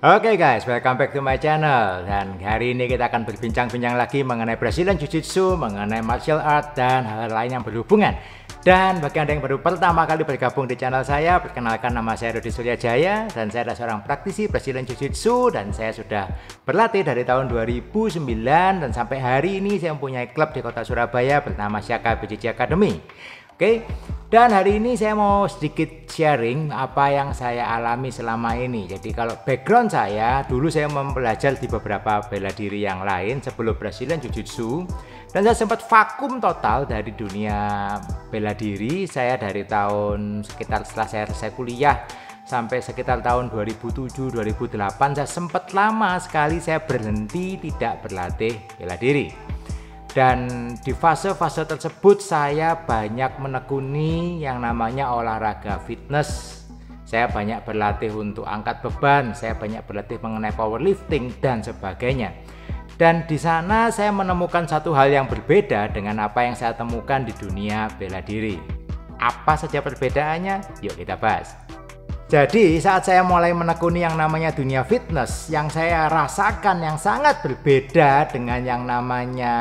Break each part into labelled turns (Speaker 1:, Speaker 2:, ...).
Speaker 1: Oke guys, welcome back to my channel. Dan hari ini kita akan berbincang-bincang lagi mengenai Brazilian Jiu-Jitsu, mengenai martial art, dan hal lain yang berhubungan. Dan bagi Anda yang baru pertama kali bergabung di channel saya, perkenalkan nama saya Rudi Suryajaya. Dan saya adalah seorang praktisi Brazilian Jiu-Jitsu. Dan saya sudah berlatih dari tahun 2009. Dan sampai hari ini saya mempunyai klub di kota Surabaya bernama Shaka BJJ Academy. Oke, dan hari ini saya mau sedikit sharing apa yang saya alami selama ini. Jadi kalau background saya, dulu saya mempelajari di beberapa bela diri yang lain sebelum Brazilian Jiu-Jitsu. Dan saya sempat vakum total dari dunia bela diri. Saya dari tahun sekitar setelah saya selesai kuliah sampai sekitar tahun 2007-2008 saya sempat lama sekali saya berhenti tidak berlatih bela diri. Dan di fase-fase tersebut saya banyak menekuni yang namanya olahraga fitness. Saya banyak berlatih untuk angkat beban, saya banyak berlatih mengenai powerlifting dan sebagainya. Dan di sana saya menemukan satu hal yang berbeda dengan apa yang saya temukan di dunia bela diri. Apa saja perbedaannya? Yuk kita bahas. Jadi saat saya mulai menekuni yang namanya dunia fitness, yang saya rasakan yang sangat berbeda dengan yang namanya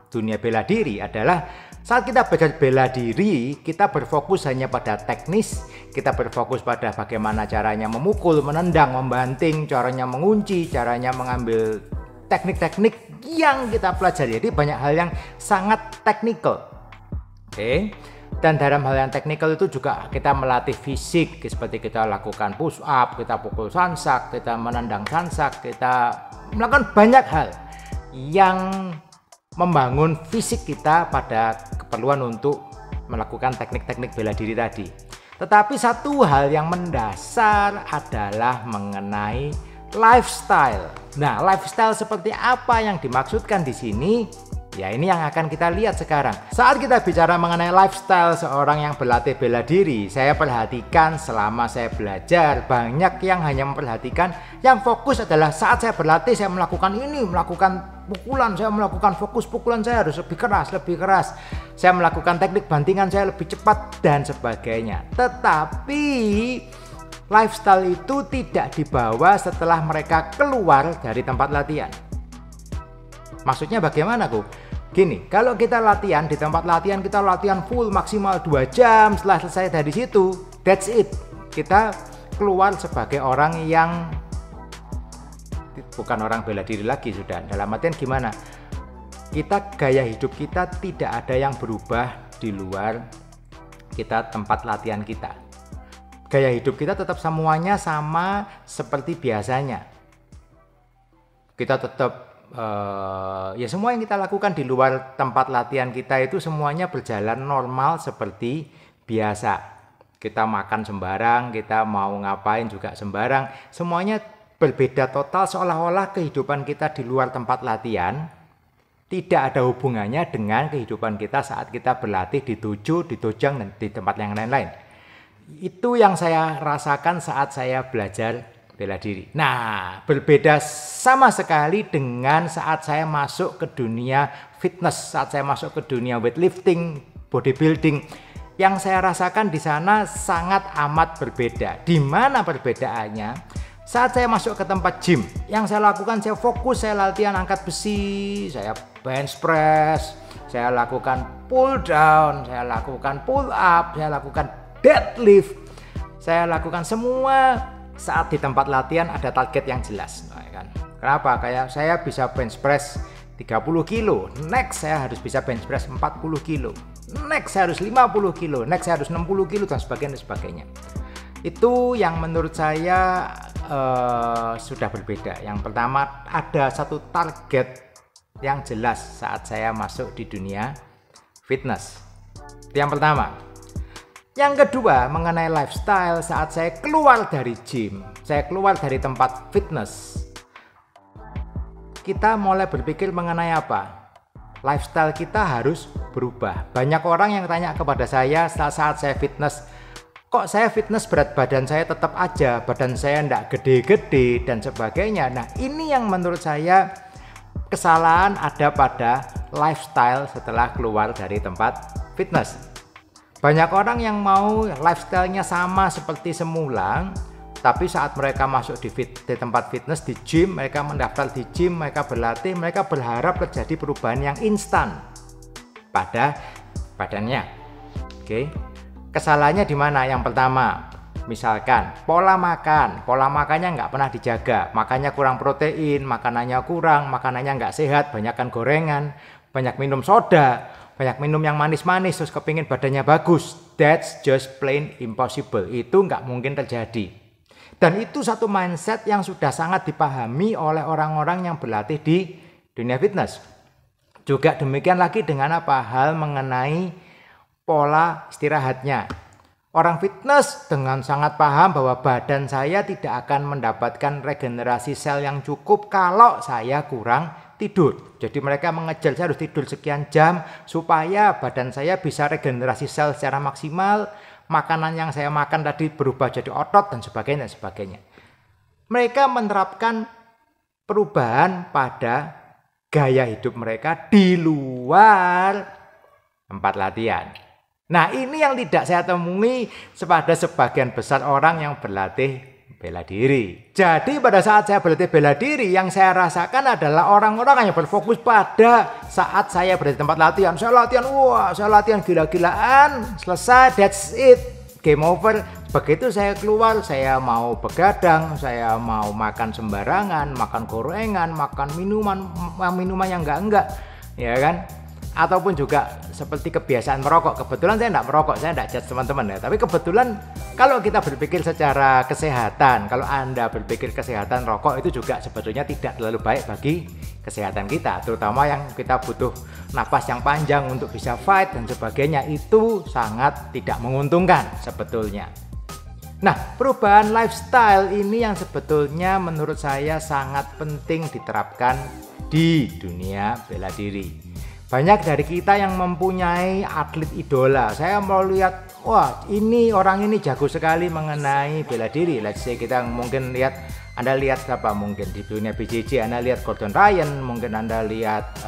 Speaker 1: dunia bela diri adalah saat kita bela diri, kita berfokus hanya pada teknis, kita berfokus pada bagaimana caranya memukul, menendang, membanting, caranya mengunci, caranya mengambil teknik-teknik yang kita pelajari. Jadi banyak hal yang sangat teknikal. Oke. Dan dalam hal yang teknikal itu juga kita melatih fisik, seperti kita lakukan push up, kita pukul sansak, kita menendang sansak, kita melakukan banyak hal yang membangun fisik kita pada keperluan untuk melakukan teknik-teknik bela diri tadi. Tetapi satu hal yang mendasar adalah mengenai lifestyle. Nah, lifestyle seperti apa yang dimaksudkan di sini? Ya, ini yang akan kita lihat sekarang. Saat kita bicara mengenai lifestyle seorang yang berlatih bela diri, saya perhatikan selama saya belajar, banyak yang hanya memperhatikan yang fokus adalah saat saya berlatih saya melakukan ini, melakukan pukulan, saya melakukan fokus pukulan saya harus lebih keras. Saya melakukan teknik bantingan saya lebih cepat dan sebagainya. Tetapi lifestyle itu tidak dibawa setelah mereka keluar dari tempat latihan. Maksudnya bagaimana, Ku? Gini, kalau kita latihan di tempat latihan, kita latihan full maksimal 2 jam, setelah selesai dari situ, that's it. Kita keluar sebagai orang yang bukan orang bela diri lagi sudah. Dalam artian gimana? Kita gaya hidup kita tidak ada yang berubah di luar kita tempat latihan kita. Gaya hidup kita tetap semuanya sama seperti biasanya. Kita tetap ya semua yang kita lakukan di luar tempat latihan kita itu semuanya berjalan normal seperti biasa. Kita makan sembarang, kita mau ngapain juga sembarang. Semuanya berbeda total, seolah-olah kehidupan kita di luar tempat latihan tidak ada hubungannya dengan kehidupan kita saat kita berlatih di dojo, di dojang, dan di tempat yang lain-lain. Itu yang saya rasakan saat saya belajar bela diri. Nah, berbeda sama sekali dengan saat saya masuk ke dunia fitness, saat saya masuk ke dunia weightlifting, bodybuilding. Yang saya rasakan di sana sangat amat berbeda. Di mana perbedaannya? Saat saya masuk ke tempat gym, yang saya lakukan saya fokus, saya latihan angkat besi, saya bench press, saya lakukan pull down, saya lakukan pull up, saya lakukan deadlift, saya lakukan semua. Saat di tempat latihan ada target yang jelas, nah, kan? Kenapa? Kayak saya bisa bench press 30 kilo, next saya harus bisa bench press 40 kilo, next saya harus 50 kilo, next saya harus 60 kilo, dan sebagainya. Itu yang menurut saya sudah berbeda. Yang pertama, ada satu target yang jelas saat saya masuk di dunia fitness. Itu yang pertama. Yang kedua, mengenai lifestyle saat saya keluar dari gym, saya keluar dari tempat fitness, kita mulai berpikir mengenai apa? Lifestyle kita harus berubah. Banyak orang yang tanya kepada saya saat saya fitness, kok saya fitness berat badan saya tetap aja, badan saya enggak gede-gede dan sebagainya. Nah, ini yang menurut saya kesalahan ada pada lifestyle setelah keluar dari tempat fitness. Banyak orang yang mau lifestyle-nya sama seperti semula, Tapi saat mereka masuk di tempat fitness, di gym, mereka mendaftar di gym, mereka berlatih, mereka berharap terjadi perubahan yang instan pada badannya. Oke. Kesalahannya di mana? Yang pertama, misalkan pola makannya nggak pernah dijaga, makannya kurang protein, makanannya kurang, makanannya nggak sehat, banyakkan gorengan, banyak minum soda, banyak minum yang manis-manis, terus kepingin badannya bagus. That's just plain impossible. Itu nggak mungkin terjadi. Dan itu satu mindset yang sudah sangat dipahami oleh orang-orang yang berlatih di dunia fitness. Juga demikian lagi dengan hal mengenai pola istirahatnya. Orang fitness dengan sangat paham bahwa badan saya tidak akan mendapatkan regenerasi sel yang cukup kalau saya kurang tidur. Jadi mereka mengejar saya harus tidur sekian jam supaya badan saya bisa regenerasi sel secara maksimal. Makanan yang saya makan tadi berubah jadi otot dan sebagainya. Mereka menerapkan perubahan pada gaya hidup mereka di luar tempat latihan. Nah, ini yang tidak saya temui pada sebagian besar orang yang berlatih bela diri. Jadi pada saat saya berlatih bela diri, yang saya rasakan adalah orang-orang yang berfokus pada saat saya berada di tempat latihan. Saya latihan gila-gilaan, selesai, that's it, game over. Begitu saya keluar, saya mau begadang, saya mau makan sembarangan, makan gorengan, makan minuman yang enggak, ya kan? Ataupun juga seperti kebiasaan merokok. Kebetulan saya tidak merokok, saya tidak judge teman-teman ya. Tapi kebetulan kalau kita berpikir secara kesehatan, kalau Anda berpikir kesehatan, rokok itu juga sebetulnya tidak terlalu baik bagi kesehatan kita. Terutama yang kita butuh napas yang panjang untuk bisa fight dan sebagainya, itu sangat tidak menguntungkan sebetulnya. Nah, perubahan lifestyle ini yang sebetulnya menurut saya sangat penting diterapkan di dunia bela diri. Banyak dari kita yang mempunyai atlet idola. Saya mau lihat, wah ini orang ini jago sekali mengenai bela diri. Let's say kita mungkin lihat, Anda lihat siapa mungkin di dunia BJJ, Anda lihat Gordon Ryan, mungkin Anda lihat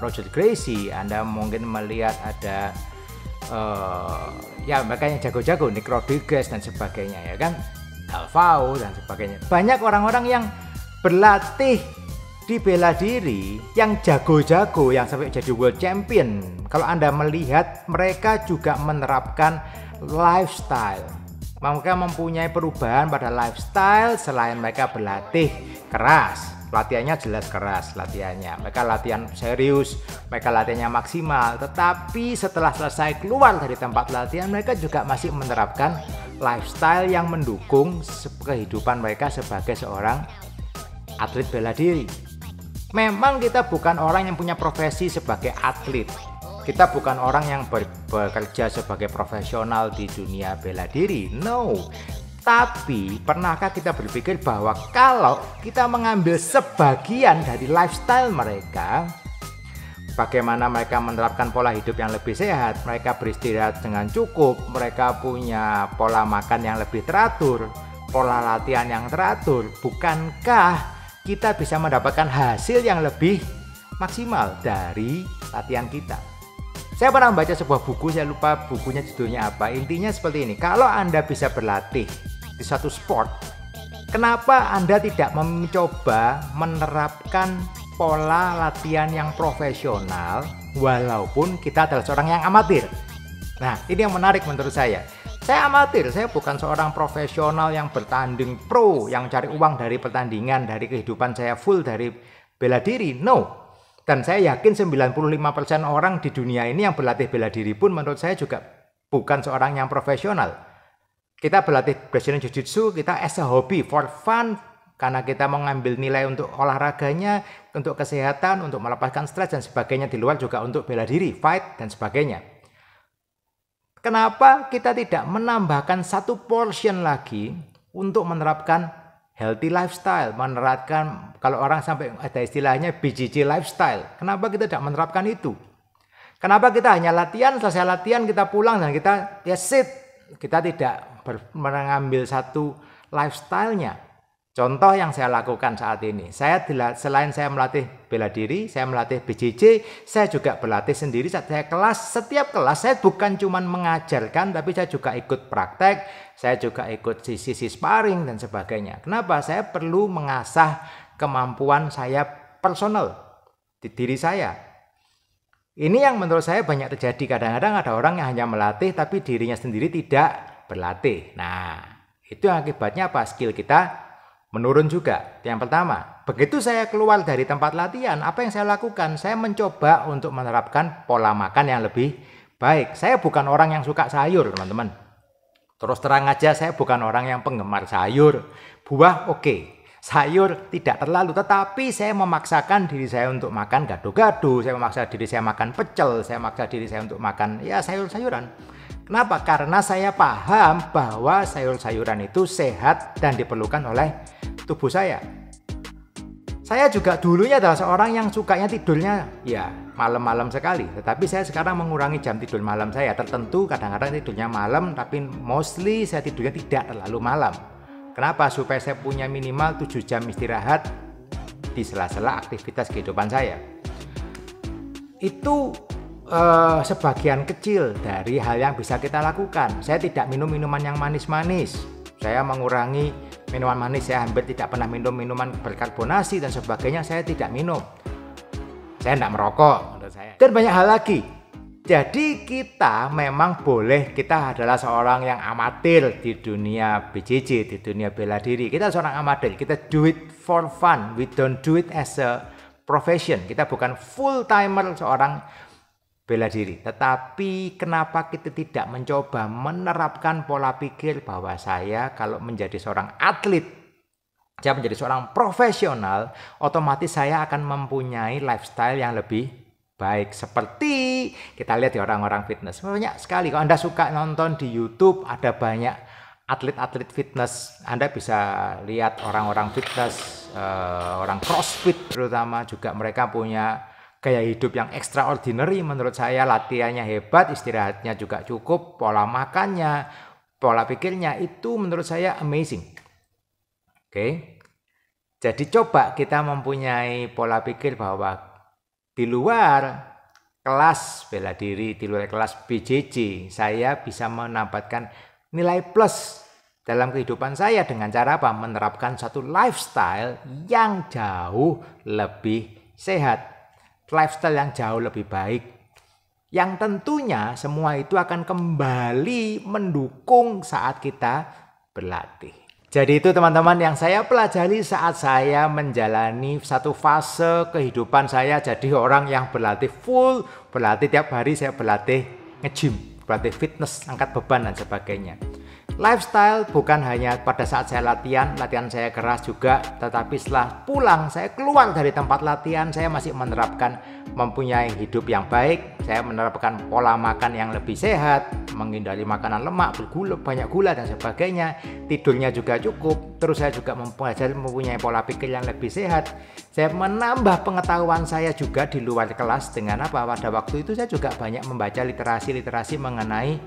Speaker 1: Roger Gracie, Anda mungkin melihat ada ya mereka yang jago-jago, Nick Rodriguez dan sebagainya, ya kan, Alvaro dan sebagainya. Banyak orang-orang yang berlatih di bela diri yang jago-jago, yang sampai jadi world champion. Kalau Anda melihat, mereka juga menerapkan lifestyle. Mereka mempunyai perubahan pada lifestyle selain mereka berlatih keras. Latihannya jelas keras latihannya. Mereka latihan serius, mereka latihannya maksimal. Tetapi setelah selesai keluar dari tempat latihan, mereka juga masih menerapkan lifestyle yang mendukung kehidupan mereka sebagai seorang atlet bela diri. Memang kita bukan orang yang punya profesi sebagai atlet. Kita bukan orang yang bekerja sebagai profesional di dunia bela diri. No. Tapi pernahkah kita berpikir bahwa kalau kita mengambil sebagian dari lifestyle mereka, bagaimana mereka menerapkan pola hidup yang lebih sehat, mereka beristirahat dengan cukup, mereka punya pola makan yang lebih teratur, pola latihan yang teratur, bukankah kita bisa mendapatkan hasil yang lebih maksimal dari latihan kita? Saya pernah membaca sebuah buku, saya lupa bukunya judulnya apa. Intinya seperti ini, kalau Anda bisa berlatih di satu sport, kenapa Anda tidak mencoba menerapkan pola latihan yang profesional walaupun kita adalah seorang yang amatir? Nah, ini yang menarik menurut saya. Saya amatir, saya bukan seorang profesional yang bertanding pro, yang cari uang dari pertandingan, dari kehidupan saya full dari bela diri. No. Dan saya yakin 95% orang di dunia ini yang berlatih bela diri pun menurut saya juga bukan seorang yang profesional. Kita berlatih Brazilian Jiu-Jitsu, kita as a hobby, for fun, karena kita mengambil nilai untuk olahraganya, untuk kesehatan, untuk melepaskan stres dan sebagainya, di luar juga untuk bela diri, fight dan sebagainya. Kenapa kita tidak menambahkan satu portion lagi untuk menerapkan healthy lifestyle, menerapkan, kalau orang sampai ada istilahnya BJJ lifestyle, kenapa kita tidak menerapkan itu? Kenapa kita hanya latihan, selesai latihan kita pulang dan kita ya sit, kita tidak mengambil satu lifestyle-nya. Contoh yang saya lakukan saat ini, selain saya melatih bela diri, saya melatih BJJ, saya juga berlatih sendiri saat saya kelas. Setiap kelas saya bukan cuma mengajarkan, tapi saya juga ikut praktek, saya juga ikut sisi sparring dan sebagainya. Kenapa? Saya perlu mengasah kemampuan saya personal di diri saya. Ini yang menurut saya banyak terjadi. Kadang-kadang ada orang yang hanya melatih, tapi dirinya sendiri tidak berlatih. Nah, itu akibatnya apa? Skill kita menurun juga. Yang pertama, begitu saya keluar dari tempat latihan, apa yang saya lakukan? Saya mencoba untuk menerapkan pola makan yang lebih baik. Saya bukan orang yang suka sayur, teman-teman. Terus terang aja, saya bukan orang yang penggemar sayur. Buah oke. Sayur tidak terlalu, tetapi saya memaksakan diri saya untuk makan gado-gado, saya memaksa diri saya makan pecel, saya memaksa diri saya untuk makan ya sayur-sayuran. Kenapa? Karena saya paham bahwa sayur-sayuran itu sehat dan diperlukan oleh tubuh saya. Saya juga dulunya adalah seorang yang sukanya tidurnya ya malam-malam sekali. Tetapi saya sekarang mengurangi jam tidur malam saya. Tertentu kadang-kadang tidurnya malam, tapi mostly saya tidurnya tidak terlalu malam. Kenapa? Supaya saya punya minimal 7 jam istirahat di sela-sela aktivitas kehidupan saya. Itu sebagian kecil dari hal yang bisa kita lakukan. Saya tidak minum minuman yang manis-manis. Saya mengurangi minuman manis. Saya hampir tidak pernah minum minuman berkarbonasi dan sebagainya. Saya tidak minum. Saya tidak merokok menurut saya. Dan banyak hal lagi. Jadi kita memang boleh, kita adalah seorang yang amatir di dunia BJJ, di dunia bela diri. Kita seorang amatir. Kita do it for fun. We don't do it as a profession. Kita bukan full timer seorang bela diri. Tetapi kenapa kita tidak mencoba menerapkan pola pikir bahwa saya kalau menjadi seorang atlet, saya menjadi seorang profesional, otomatis saya akan mempunyai lifestyle yang lebih baik. Seperti kita lihat di orang-orang fitness. Banyak sekali. Kalau Anda suka nonton di YouTube, ada banyak atlet-atlet fitness. Anda bisa lihat orang-orang fitness, orang CrossFit terutama juga mereka punya gaya hidup yang extraordinary menurut saya. Latihannya hebat, istirahatnya juga cukup, pola makannya, pola pikirnya itu menurut saya amazing. Oke. Jadi coba kita mempunyai pola pikir bahwa di luar kelas bela diri, di luar kelas BJJ, saya bisa mendapatkan nilai plus dalam kehidupan saya dengan cara apa? Menerapkan satu lifestyle yang jauh lebih sehat. Lifestyle yang jauh lebih baik, yang tentunya semua itu akan kembali mendukung saat kita berlatih. Jadi itu teman-teman yang saya pelajari saat saya menjalani satu fase kehidupan saya jadi orang yang berlatih full, berlatih tiap hari, saya berlatih nge-gym, berlatih fitness, angkat beban dan sebagainya. Lifestyle bukan hanya pada saat saya latihan saya keras juga, tetapi setelah pulang, saya keluar dari tempat latihan, saya masih menerapkan mempunyai hidup yang baik, saya menerapkan pola makan yang lebih sehat, menghindari makanan lemak, bergula, banyak gula dan sebagainya, tidurnya juga cukup, terus saya juga mempunyai pola pikir yang lebih sehat, saya menambah pengetahuan saya juga di luar kelas dengan apa? Pada waktu itu saya juga banyak membaca literasi mengenai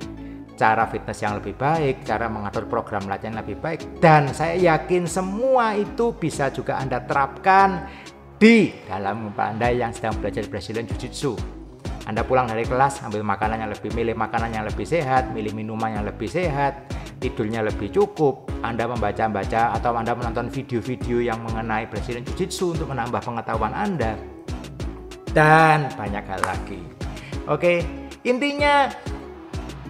Speaker 1: cara fitness yang lebih baik, cara mengatur program latihan lebih baik, dan saya yakin semua itu bisa juga Anda terapkan di dalam Anda yang sedang belajar Brazilian Jiu-Jitsu. Anda pulang dari kelas, ambil makanan yang milih makanan yang lebih sehat, milih minuman yang lebih sehat, tidurnya lebih cukup, Anda membaca-baca atau Anda menonton video-video yang mengenai Brazilian Jiu-Jitsu untuk menambah pengetahuan Anda, dan banyak hal lagi. Oke, intinya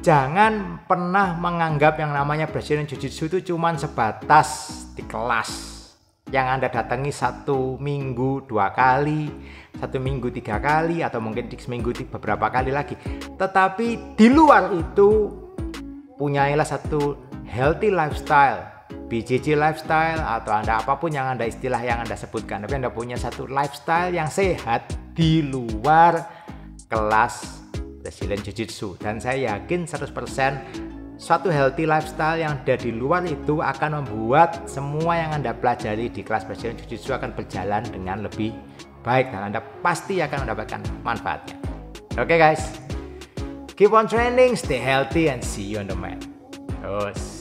Speaker 1: jangan pernah menganggap yang namanya Brazilian Jiu-Jitsu itu cuma sebatas di kelas yang Anda datangi 1 minggu 2 kali, 1 minggu 3 kali, atau mungkin seminggu beberapa kali lagi. Tetapi di luar itu punyailah satu healthy lifestyle, BJJ lifestyle, atau Anda apapun yang Anda istilah yang Anda sebutkan, tapi Anda punya satu lifestyle yang sehat di luar kelas Brazilian Jiu-Jitsu. Dan saya yakin 100% suatu healthy lifestyle yang ada di luar itu akan membuat semua yang Anda pelajari di kelas Brazilian Jiu-Jitsu akan berjalan dengan lebih baik dan Anda pasti akan mendapatkan manfaatnya. Oke guys, keep on training, stay healthy, and see you on the mat. Terus.